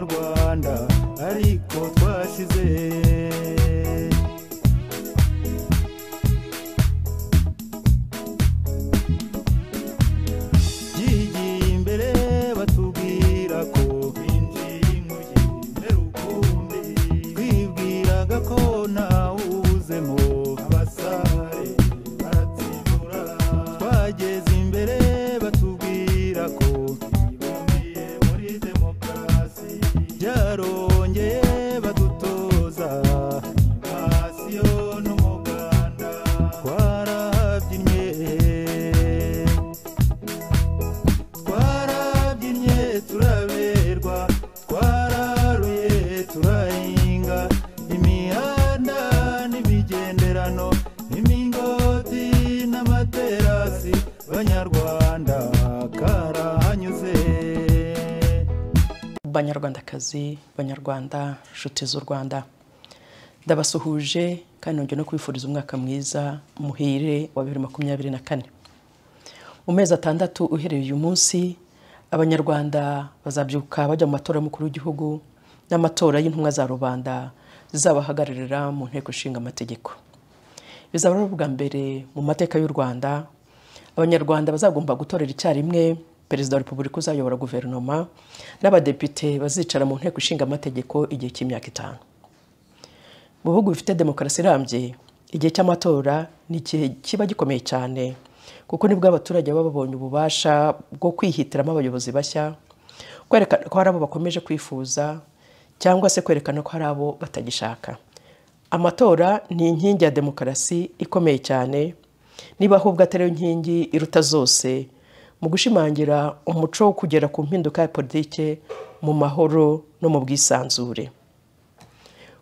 banyarwanda ariko twashize Banyarwandakazi, Banyarwanda, nshuti z'u Rwanda, ndabasuhuje kandi nongeye no kwifuriza umwaka mwiza muhire wa 2024. Mu mezi atandatu uhereye uyu munsi, Abanyarwanda bazabyuka bajya mu matora y'umukuru w'igihugu n'amatora y'intumwa za rubanda zizabahagararira mu nteko ishinga amategeko. Bizaba ari ubwa mbere mu mateka y'u Rwanda Abanyarwanda bazagomba gutorera icyarimwe Perezida wa Repubulika uzayobora guverinoma n'abadepite bazicara mu nteko ishinga amategeko igihe cy'imyaka 5. Mu bihugu bifite demokarasi irambye, igihe cy'amatora ni igihe kiba gikomeye cyane kuko nibwo abaturage baba babonye ububasha bwo kwihitiramo abayobozi bashya, kwerekana ko hari abo bakomeje kwifuza cyangwa se kwerekana ko hari abo batagishaka. Amatora ni inkingi ya demokarasi ikomeye cyane, niba ahubwo atari inkingi iruta zose mu gushimangira umuco wo kugera ku mpinduka ya politike mu mahoro no mu bwisanzure.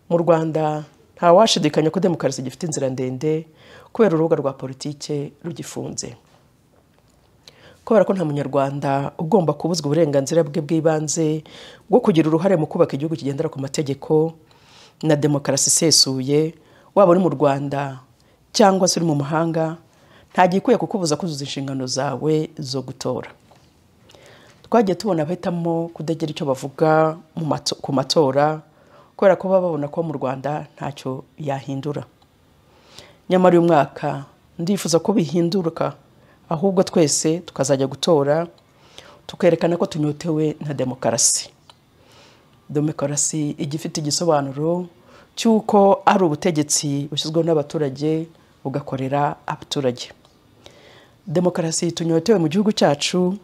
Mu Rwanda nta washidikanya ko demokarasi gifite inzira ndende kubera urubuga rwa politike rugifunze. Kubera ko nta munyarwanda ugomba kubuzwa uburenganzira bwe bw'ibanze bwo kugira uruhare mu kubaka igihugu kigendera ku mategeko na demokarasi isesuye, waba uri mu Rwanda cyangwa se uri mu mahanga, nta gikwiye kukubuza kuzuza inshingano zawe zo gutora. Twagiye tubona abahitamo kudagira icyo bavuga ku matora kubera ko baba babona ko mu Rwanda ntacyo yahindura. Nyamara uyu mwaka ndifuza ko bihinduka, ahubwo twese tukazajya gutora tukerekana ko tunyotewe na demokarasi. Demokarasi igifite igisobanuro cy'uko ari ubutegetsi bushyizweho n'abaturage bugakorera abaturage. Demokarasi tunyotewe mu gihugu cyacu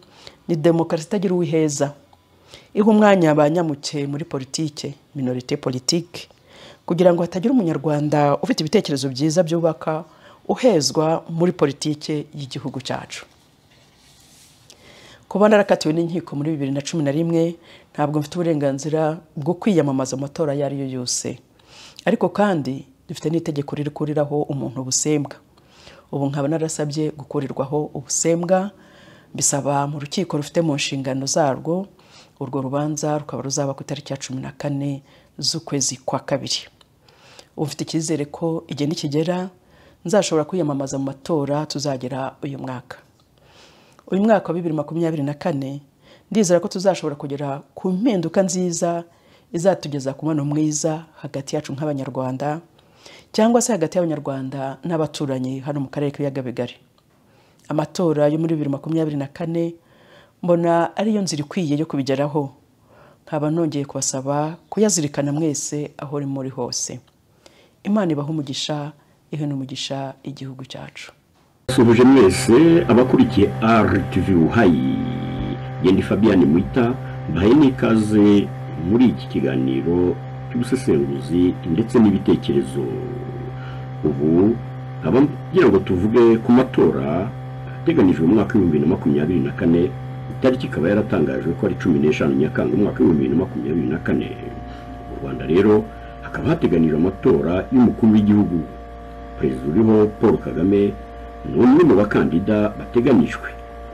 ni demokarasi itagira uwiheza, iha umwanya abanyamuke muri politike, minorite politique, kugira ngo hatagira umunyarwanda ufite ibitekerezo byiza byubaka uhezwa muri politike y'igihugu cyacu. Kuba narakatiwe n'inkiko muri 2011 ntabwo mfite uburenganzira bwo kwiyamamaza amatora yari yo yose, ariko kandi dufite n'itegeko ririkuriraho umuntu ubusembwa. Ubu nkaba narasabye gukurirwaho ubusembwa, bisaba mu rukiko rufite mu nshingano zarwo. Urwo rubanza rukaba ruzaba ku itariki ya 14 z'ukwezi kwa kabiri. Ufite icyizere ko igihe nikigera nzashobora kwiyamamaza mu matora tuzagera uyu mwaka. Uyu mwaka wa 2024 ndizera ko tuzashobora kugera ku mpinduka nziza izatugeza ku mubano mwiza hagati yacu nk'Abanyarwanda, cyangwa se hagati y'Abanyarwanda n'abaturanyi hano mu karere k'ibiyaga bigari. Amatora yo muri 2024 mbona ari yo nzira ikwiye yo kubigeraho. Nkaba nongeye kubasaba kuyazirikana mwese aho muri hose. Imana ibaha umugisha, ihe n'umugisha igihugu cyacu. Suhuje mwese abakurikiye RTV Uhayi, Yendi Fabian Mwita, mbaye n'ikaze muri iki kiganiro cy'ubusesenguzi ndetse n'ibitekerezo. Ubu abagira ngo tuvuge ku matora ateganijwe mu mwaka wa 2024, itariki ikaba yaratangajwe ko ari 15 Nyakanga umwaka wa 2024. Mu Rwanda rero hakaba hateganijwe amatora y'umukuru w'igihugu. Perezida uriho Paul Kagame ni umwe mu bakandida bateganijwe,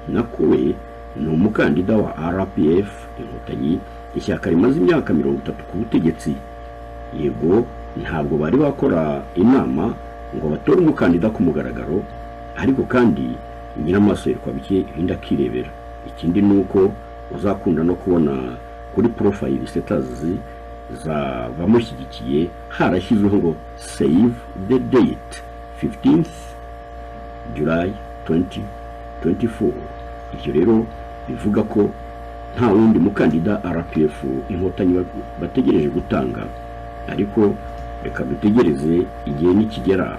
nakuwe ni umukandida wa RPF Inkotanyi, ishyaka rimaze imyaka 30 ku butegetsi. Yego ntabwo bari bakora inama ngo batore umukandida ku mugaragaro, ariko kandi nyiramaso yerwa bike inda kirebera. Ikindi nuko uzakunda no kubona kuri profile status z'abamushyigikiye harashyizweho ngo save the date 15th July 2024. Ibyo rero bivuga ko nta wundi mukandida RPF inkotanyi bategereje gutanga, ariko reka dutegereze igihe nikigera.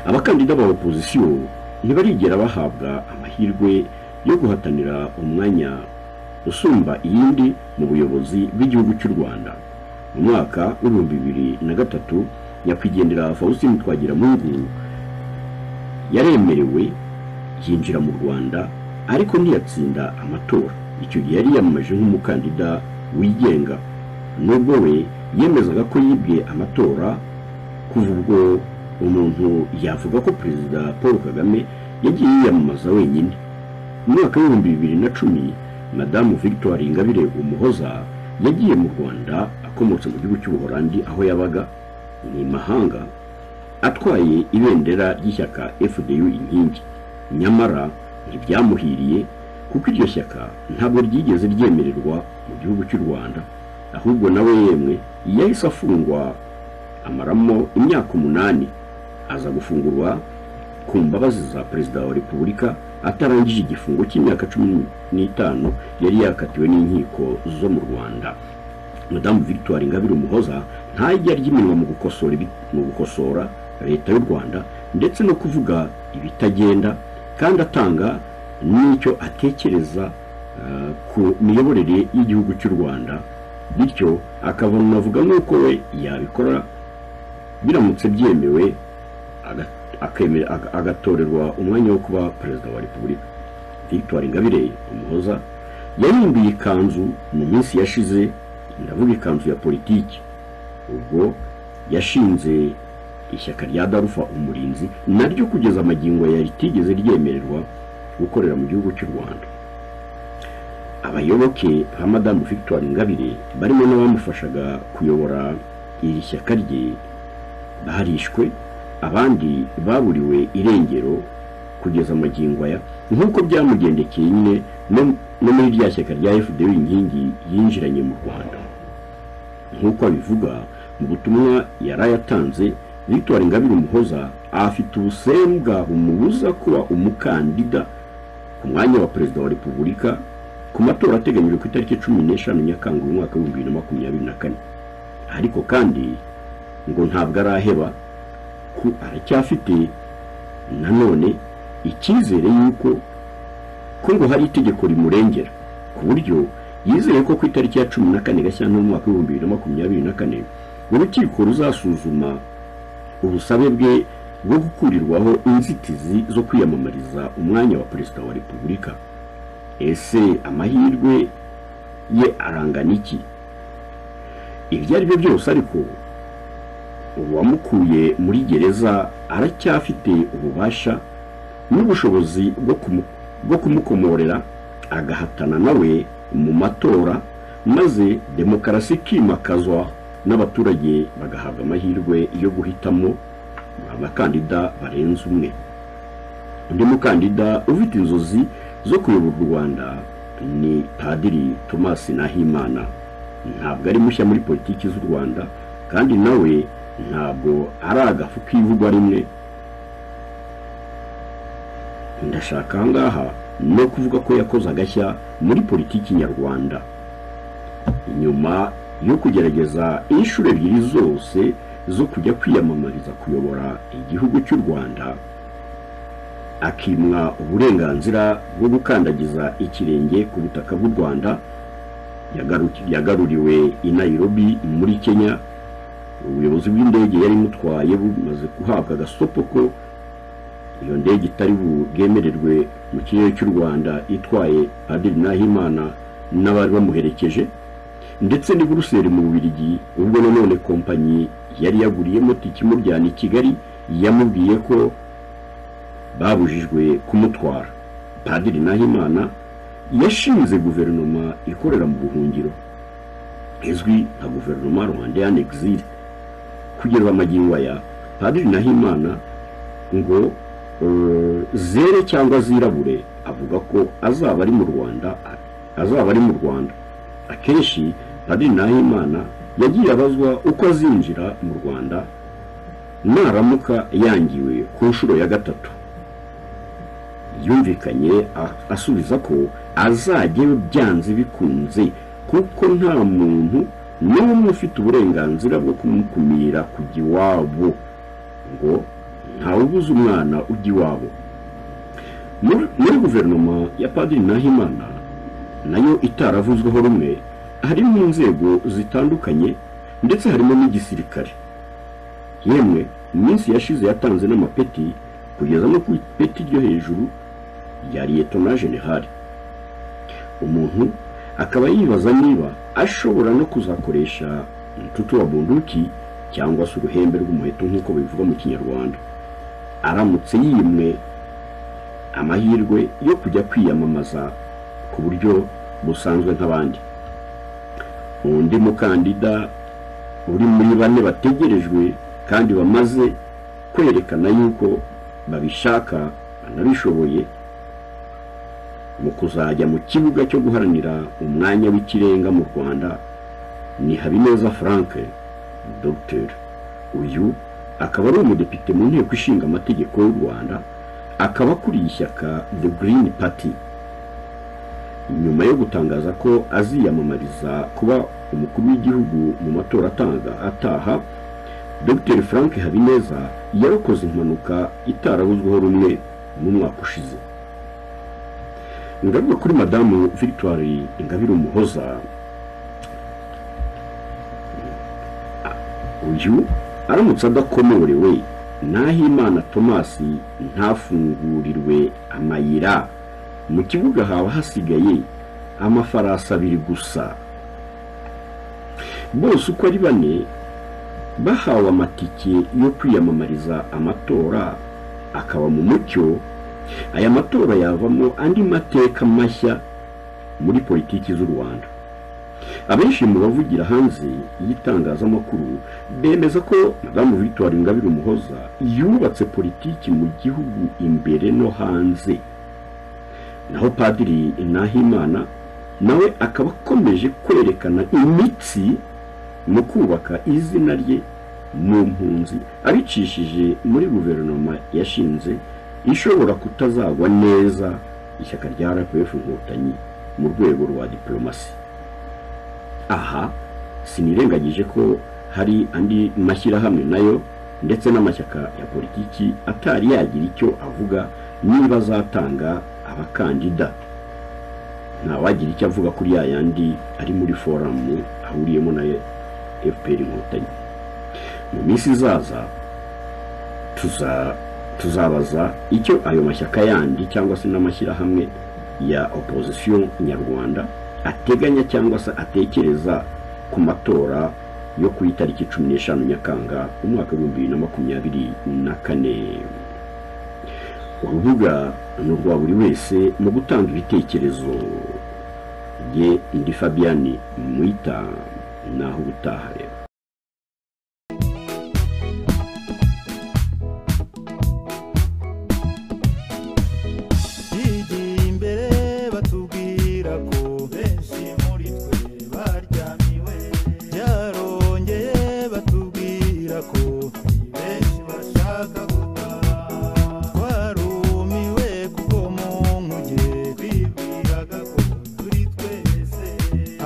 Abakandida ba opposition ntibarigera bahabwa amahirwe yo guhatanira umwanya usumba iyindi mu buyobozi bw'igihugu cy'u Rwanda. Mu mwaka wa 2003 nyakwigendera Faustin Twagiramungu yaremerewe yinjira mu Rwanda, ariko ntiyatsinda amatora. Icyo gihe yari yamamaje nk'umukandida wigenga, nubwo we yemezaga ko yibwe amatora. Kuva ubwo umuntu yavuga ko Perezida Paul Kagame yagiye yiyamamaza wenyine. Mu mwaka wa 2010 Madamu Victoire Ingabire Umuhoza yagiye mu Rwanda akomotse mu gihugu cy'Ubuholandi aho yabaga ni mahanga, atwaye ibendera ry'ishyaka FDU inkingi. Nyamara ntibyamuhiriye kuko iryo shyaka ntabwo ryigeze ryemererwa mu gihugu cy'u Rwanda, ahubwo nawe yemwe yahise afungwa amaramo imyaka 8, aza gufungurwa ku mbabazi za Perezida wa Repubulika atarangije igifungo cy'imyaka 15 yari yakatiwe n'inkiko zo mu Rwanda. Madamu Victoire Ingabire Umuhoza ntajya ry'iminwa mu gukosora leta y'u Rwanda ndetse no kuvuga ibitagenda, kandi atanga n'icyo atekereza ku miyoborere y'igihugu cy'u Rwanda, bityo akabona avuga nk'uko we yabikora biramutse byemewe agatorerwa umwanya wo kuba Perezida wa Repubulika. Victoire Ingabire Umuhoza yahimbiye ikanzu mu minsi yashize, ndavuga ikanzu ya politiki. Ubwo yashinze ishyaka rya Darufa Umurinzi, naryo kugeza amagingo ya ritigeze ryemererwa gukorera mu gihugu cy'u Rwanda. Abayoboke ba Madamu Victoire Ingabire barimo n'abamufashaga kuyobora iri shyaka rye barishwe, abandi baburiwe irengero kugeza amagingo aya, nk'uko byamugendekeye nyine no muri rya shyaka rya FDU inkingi yinjiranye mu Rwanda. Nk'uko abivuga mu butumwa yarayatanze, Victoire Ingabire Umuhoza afite ubusembwa bumubuza kuba umukandida ku mwanya wa Perezida wa Repubulika ku matora ateganyijwe ku itariki 15 Nyakanga mu mwaka wa 2024. Ariko kandi ngo ntabwo araheba, ko aracyafite nanone icyizere yuko ngo hari itegeko rimurengera, ku buryo yizeye ko ku itariki ya 14 Gashyantare mu mwaka wa 2024 urukiko ruzasuzuma ubusabe bwe bwo gukurirwaho inzitizi zo kwiyamamariza umwanya wa Perezida wa Repubulika. Ese amahirwe ye arangana iki? Ibyo ari byo byose ariko uwamukuye muri gereza aracyafite ububasha n'ubushobozi bwo kumukomorera agahatana nawe mu matora, maze demokarasi kimakazwa n'abaturage bagahabwa amahirwe yo guhitamo abakandida barenze umwe. Undi mukandida ufite inzozi zo kuyobora u Rwanda ni Padiri Thomas Nahimana. Ntabwo ari mushya muri politiki z'u Rwanda, kandi nawe ntabwo ari agafu k'ivugwa rimwe. Ndashaka ngaha no kuvuga ko yakoze agashya muri politiki nyarwanda. Nyuma yo kugerageza inshuro ebyiri zose zo kujya kwiyamamariza kuyobora igihugu cy'u Rwanda, akimwa uburenganzira bwo gukandagiza ikirenge ku butaka bw'u Rwanda, yagaruriwe i Nairobi muri Kenya. Ubuyobozi bw'indege yari mutwaye bumaze guhabwa agasopo ko iyo ndege itari bwemererwe mu kirere cy'u Rwanda itwaye Padiri Nahimana n'abari bamuherekeje, ndetse ni Buruseli mu Bubiligi. Ubwo none kompanyi yari yaguriyemo tiki mujyana i Kigali yamubwiye ko babujijwe kumutwara. Padiri Nahimana yashinze guverinoma ikorera mu buhungiro izwi nka guverinoma Rwandaise Exil. Kugeza amagingo aya Padiri Nahimana ngo zere cyangwa zirabure avuga ko azaba ari mu Rwanda akenshi Padiri Nahimana yagiye abazwa uko azinjira mu Rwanda naramuka yangiwe ku nshuro ya gatatu. Yumvikanye asubiza ko azajyeyo byanze bikunze kuko nta muntu n'umwe ufite uburenganzira bwo kumukumira kujya iwabo, ngo ntawubuza umwana ujya iwabo. Muri guverinoma ya Padiri Nahimana nayo itaravuzweho rumwe, harimo inzego zitandukanye ndetse harimo n'igisirikare. Yemwe mu minsi yashize yatanze n'amapeti kugeza no ku ipeti ryo hejuru ya Lieutenant General. Umuntu akaba yibaza niba ashobora no kuzakoresha mtutu wa bunduki cyangwa se uruhembe rw'umuheto nk'uko bivuga mu Kinyarwanda, aramutse yimwe amahirwe yo kujya kwiyamamaza ku buryo busanzwe nk'abandi. Undi mukandida uri muri bane bategerejwe kandi bamaze kwerekana yuko babishaka banabishoboye mu kuzajya mu kibuga cyo guharanira umwanya w'ikirenga mu Rwanda ni Habineza Frank Dr. Uyu akaba ari umudepite mu nteko ishinga amategeko y'u Rwanda, akaba akuriye ishyaka The Green Party. Nyuma yo gutangaza ko aziyamamariza kuba umukuru w'igihugu mu matora ataha, Dr. Frank Habineza yarokoze impanuka itaravuzweho rumwe mu mwaka ushize. Ngaruka kuri Madamu Victoire Ingabire Umuhoza. Uyu aramutse adakomorewe, Nahimana Thomas ntafungurirwe amayira, mu kibuga haba hasigaye amafarasi 2 gusa. Bose uko ari bane bahawe amatike yo kwiyamamariza amatora, akaba mu mucyo aya matora yavamo andi mateka mashya muri politiki z'u Rwanda. Abenshi mu bavugira hanze y'itangazamakuru bemeza ko Madamu Victoire Ingabire Umuhoza yubatse politiki mu gihugu imbere no hanze, naho Padiri Nahimana nawe akaba akomeje kwerekana imitsi mu kubaka izina rye mu mpunzi, abicishije muri guverinoma yashinze ishobora kutazagwa neza ishyaka rya RPF Inkotanyi mu rwego rwa diplomasi. Aha sinirengagije ko hari andi mashyirahamwe nayo ndetse n'amashyaka ya politiki atari yagira icyo avuga niba azatanga abakandida. Ntawagira icyo avuga kuri yandi ari muri forum ahuriyemo na FPR Inkotanyi. Mu minsi izaza tuzabaza icyo ayo mashyaka yandi cyangwa se n'amashyirahamwe ya opposition nyarwanda ateganya cyangwa se atekereza ku matora yo ku itariki 15 Nyakanga umwaka wa 2024. Urubuga n'urwa buri wese mu gutanga ibitekerezo. Ye ndi Fabiani Mwita, naho ubutaha rero.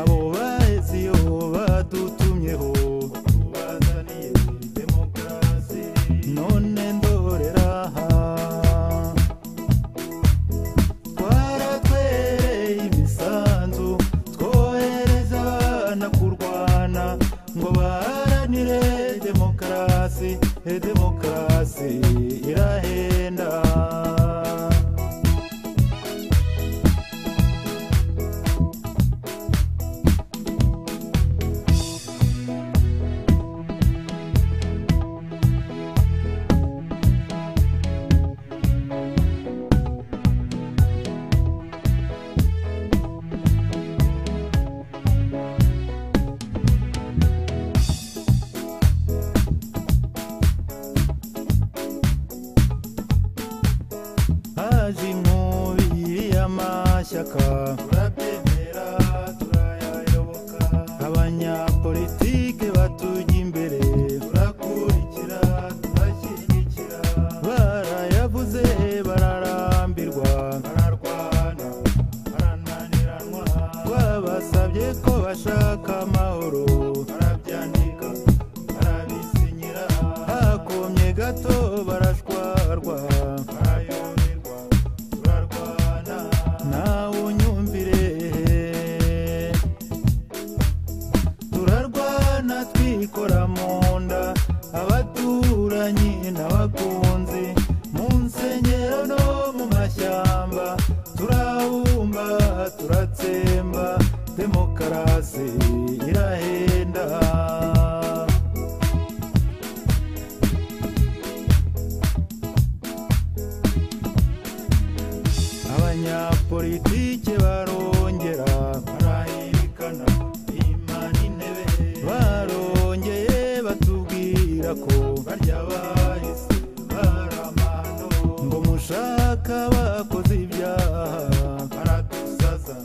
Abo bahezi yo badutumyeho ikora mu nda abaturanyi n'abakunzi mu nsengero no mu mashyamba turabumba turatsemba demokarasi irahenda abanyapolitike barongera barahirikana imana intebe barongeye batubwira ko barya bahise baramano ngo mushaka bakoze ibyaha baradusaza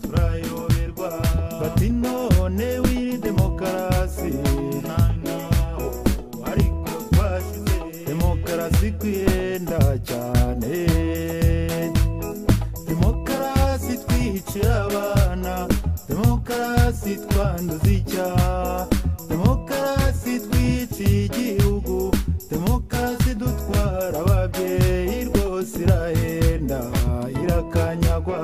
turayoberwa bati none wiri demokarasi naho ariko twashize demokarasi kwiyenda cyane demokarasi twicira abana demokarasi twanduza icyaha demokarasi twiciye igihugu demokarasi dutwara ababyeyi rwose irahenda irakanyagwa